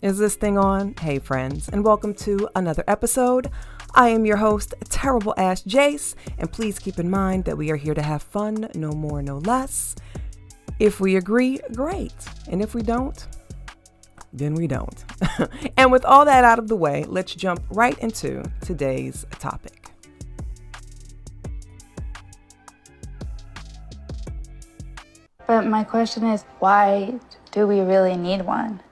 Is this thing on? Hey friends, and welcome to another episode. I am your host, Terrible Ass Jace, and please keep in mind that we are here to have fun, no more, no less. If we agree, great. And if we don't, then we don't. And with all that out of the way, let's jump right into today's topic. But my question is, why do we really need one?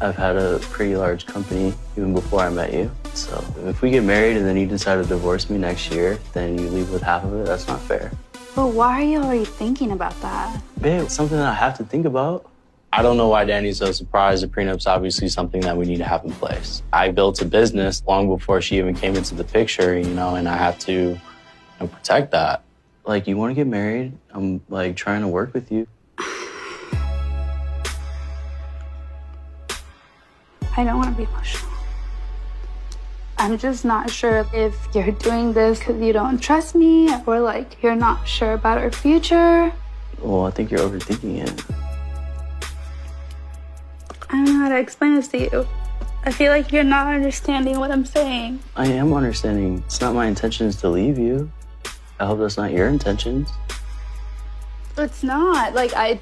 I've had a pretty large company even before I met you. So if we get married and then you decide to divorce me next year, then you leave with half of it, that's not fair. But why are you already thinking about that? Babe, it's something that I have to think about. I don't know why Danny's so surprised. The prenup's obviously something that we need to have in place. I built a business long before she even came into the picture, and I have to protect that. Like, you want to get married? I'm trying to work with you. I don't want to be emotional. I'm just not sure if you're doing this because you don't trust me or you're not sure about our future. Well, I think you're overthinking it. I don't know how to explain this to you. I feel like you're not understanding what I'm saying. I am understanding. It's not my intentions to leave you. I hope that's not your intentions. It's not. I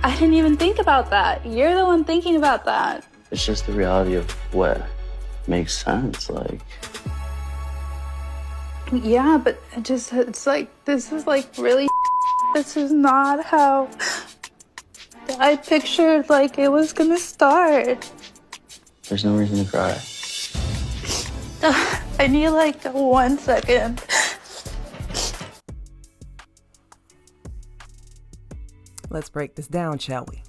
didn't even think about that. You're the one thinking about that. It's just the reality of what makes sense, Yeah, but this is really this is not how I pictured it was gonna start. There's no reason to cry. I need 1 second. Let's break this down, shall we?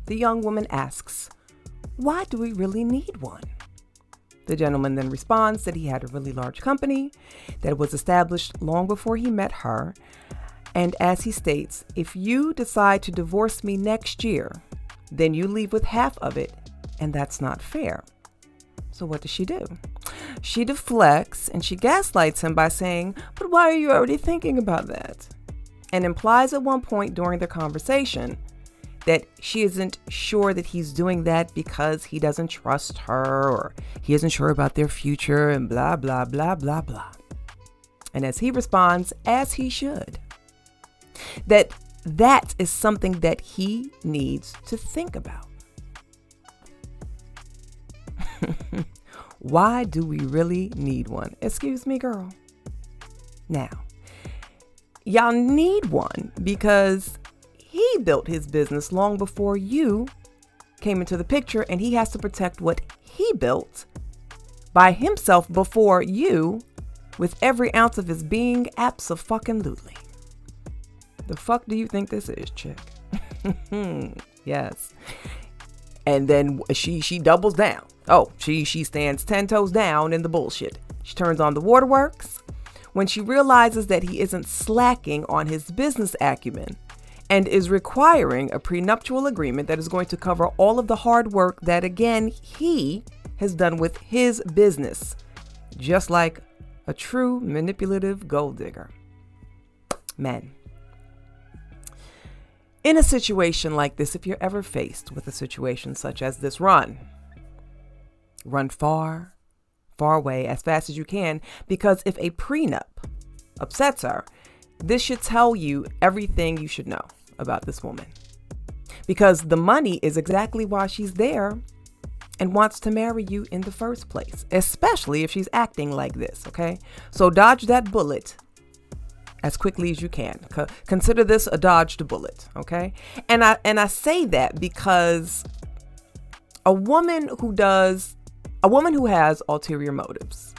The young woman asks, why do we really need one? The gentleman then responds that he had a really large company that was established long before he met her. And as he states, if you decide to divorce me next year, then you leave with half of it, and that's not fair. So what does she do? She deflects and she gaslights him by saying, but why are you already thinking about that? And implies at one point during their conversation that she isn't sure that he's doing that because he doesn't trust her or he isn't sure about their future and blah, blah, blah, blah, blah. And as he responds, as he should, that is something that he needs to think about. Why do we really need one? Excuse me, girl. Now, y'all need one because he built his business long before you came into the picture, and he has to protect what he built by himself before you with every ounce of his being. Abso-fucking-lutely. The fuck do you think this is, chick? Yes. And then she doubles down. Oh, she stands 10 toes down in the bullshit. She turns on the waterworks when she realizes that he isn't slacking on his business acumen and is requiring a prenuptial agreement that is going to cover all of the hard work that, again, he has done with his business, just like a true manipulative gold digger. Men, in a situation like this, if you're ever faced with a situation such as this, run far, far away as fast as you can, because if a prenup upsets her, this should tell you everything you should know about this woman, because the money is exactly why she's there and wants to marry you in the first place, especially if she's acting like this. Okay, so dodge that bullet as quickly as you can. Consider this a dodged bullet. Okay, and I say that because a woman who has ulterior motives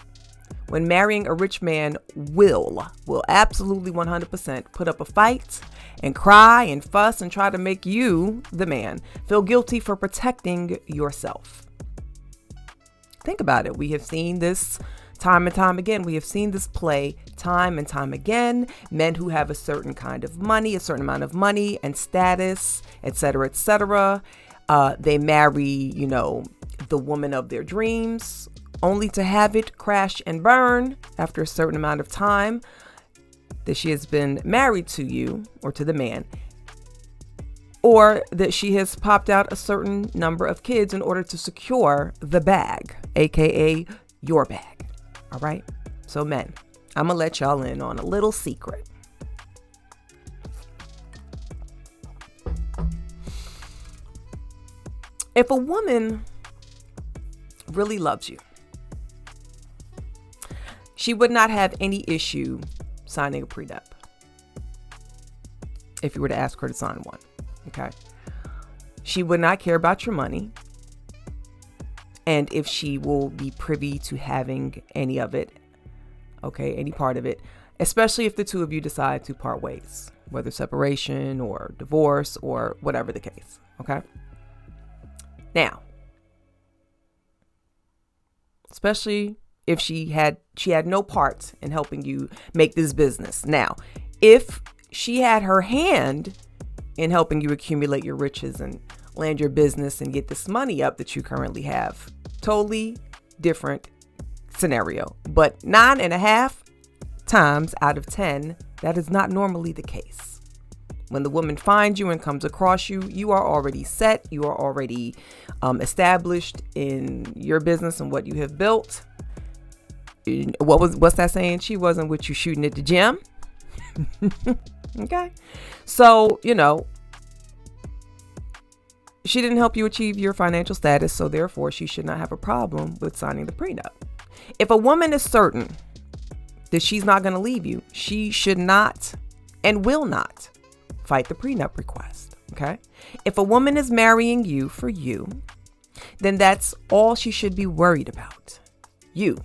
when marrying a rich man will absolutely 100% put up a fight and cry and fuss and try to make you, the man, feel guilty for protecting yourself. Think about it. We have seen this time and time again. We have seen this play time and time again. Men who have a certain kind of money, a certain amount of money and status, etc., etc. They marry, the woman of their dreams, only to have it crash and burn after a certain amount of time that she has been married to you or to the man. or that she has popped out a certain number of kids in order to secure the bag, aka your bag. All right. So men, I'm gonna let y'all in on a little secret. If a woman really loves you, she would not have any issue signing a prenup if you were to ask her to sign one. Okay. She would not care about your money. And if she will be privy to having any of it, okay, any part of it, especially if the two of you decide to part ways, whether separation or divorce or whatever the case. Okay. Now, especially if she had no part in helping you make this business. Now, if she had her hand in helping you accumulate your riches and land your business and get this money up that you currently have, totally different scenario. But 9.5 times out of 10, that is not normally the case. When the woman finds you and comes across you, you are already set. You are already established in your business and what you have built. What's that saying? She wasn't with you shooting at the gym. Okay. So, she didn't help you achieve your financial status. So therefore, she should not have a problem with signing the prenup. If a woman is certain that she's not going to leave you, she should not and will not fight the prenup request. Okay. If a woman is marrying you for you, then that's all she should be worried about. You.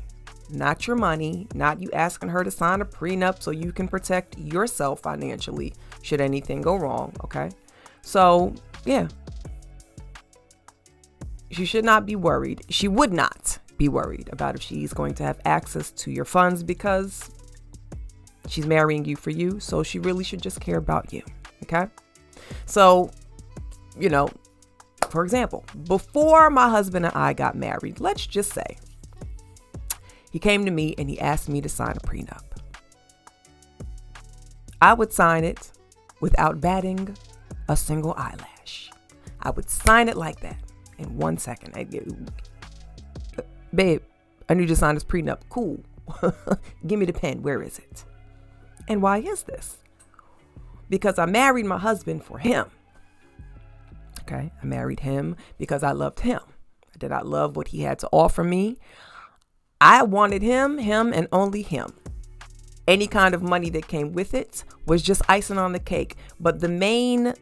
Not your money, not you asking her to sign a prenup so you can protect yourself financially should anything go wrong. Okay. So, yeah. She should not be worried. She would not be worried about if she's going to have access to your funds because she's marrying you for you. So she really should just care about you. Okay. So, for example, before my husband and I got married, let's just say, he came to me and he asked me to sign a prenup. I would sign it without batting a single eyelash. I would sign it like that in 1 second. Babe, I need you to sign this prenup. Cool. Give me the pen. Where is it? And why is this? Because I married my husband for him. Okay. I married him because I loved him. I did not love what he had to offer me. I wanted him, and only him. Any kind of money that came with it was just icing on the cake. But the main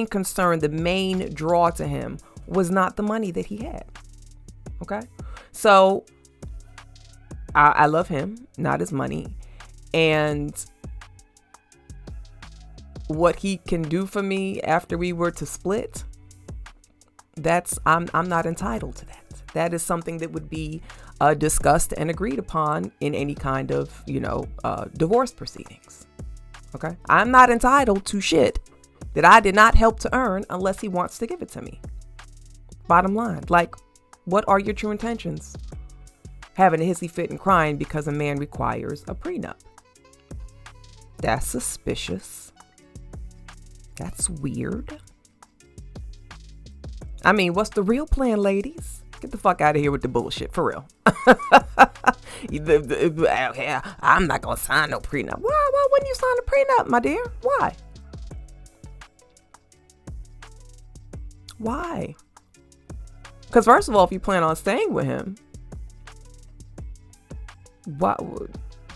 concern, the main draw to him was not the money that he had. Okay. So I love him, not his money. And what he can do for me after we were to split, I'm not entitled to that. That is something that would be discussed and agreed upon in any kind of, divorce proceedings. Okay. I'm not entitled to shit that I did not help to earn unless he wants to give it to me. Bottom line, like, what are your true intentions? Having a hissy fit and crying because a man requires a prenup. That's suspicious. That's weird. I mean, what's the real plan, ladies? Get the fuck out of here with the bullshit, for real. I'm not going to sign no prenup. Why wouldn't you sign a prenup, my dear? Why? Because first of all, if you plan on staying with him,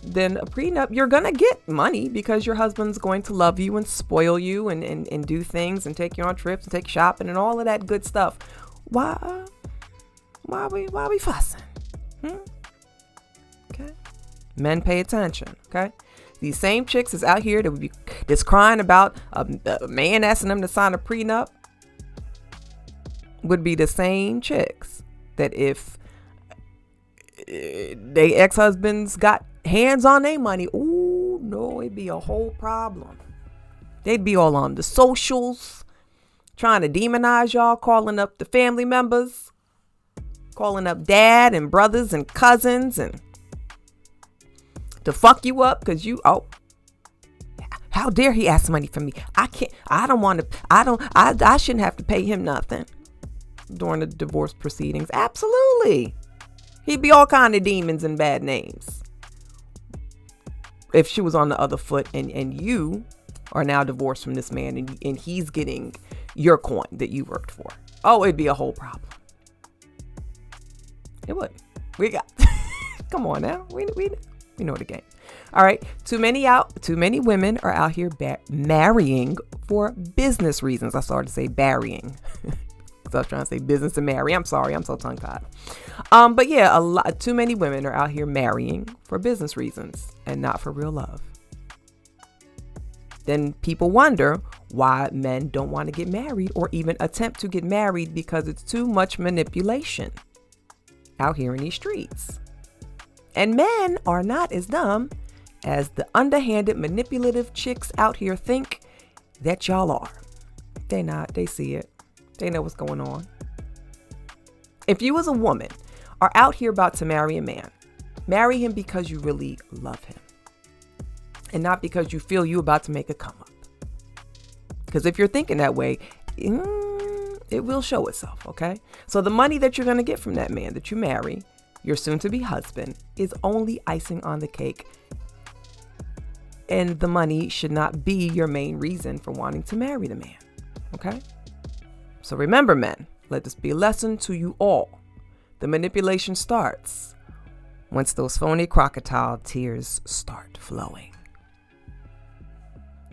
then a prenup, you're going to get money because your husband's going to love you and spoil you and do things and take you on trips and take you shopping and all of that good stuff. Why we fussing? Okay. Men, pay attention. Okay. These same chicks is out here that would be just crying about a man asking them to sign a prenup would be the same chicks that if they ex-husbands got hands on their money, ooh, no, it'd be a whole problem. They'd be all on the socials trying to demonize y'all, calling up the family members, calling up dad and brothers and cousins and to fuck you up because How dare he ask money from me? I shouldn't have to pay him nothing during the divorce proceedings. Absolutely. He'd be all kind of demons and bad names if she was on the other foot and you are now divorced from this man and he's getting your coin that you worked for. Oh, it'd be a whole problem. It would. We got, come on now. We know the game. All right. Too many women are out here marrying for business reasons. I started to say burying. I was trying to say business and marry. I'm sorry. I'm so tongue-tied. But yeah, too many women are out here marrying for business reasons and not for real love. Then people wonder why men don't want to get married or even attempt to get married, because it's too much manipulation out here in these streets. And men are not as dumb as the underhanded, manipulative chicks out here think that y'all are. They not. They see it. They know what's going on. If you as a woman are out here about to marry a man, marry him because you really love him and not because you feel you about to make a come up. Because if you're thinking that way, it will show itself, okay? So the money that you're going to get from that man that you marry, your soon-to-be husband, is only icing on the cake. And the money should not be your main reason for wanting to marry the man, okay? So remember, men, let this be a lesson to you all. The manipulation starts once those phony crocodile tears start flowing.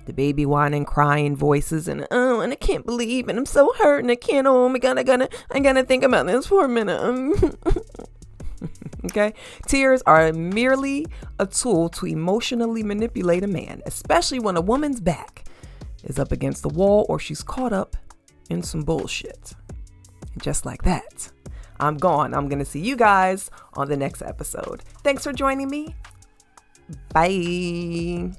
The baby whining, crying voices, and I can't believe, and I'm so hurt, and I can't. Oh my God, I gotta think about this for a minute. Okay, tears are merely a tool to emotionally manipulate a man, especially when a woman's back is up against the wall or she's caught up in some bullshit. And just like that, I'm gone. I'm gonna see you guys on the next episode. Thanks for joining me. Bye.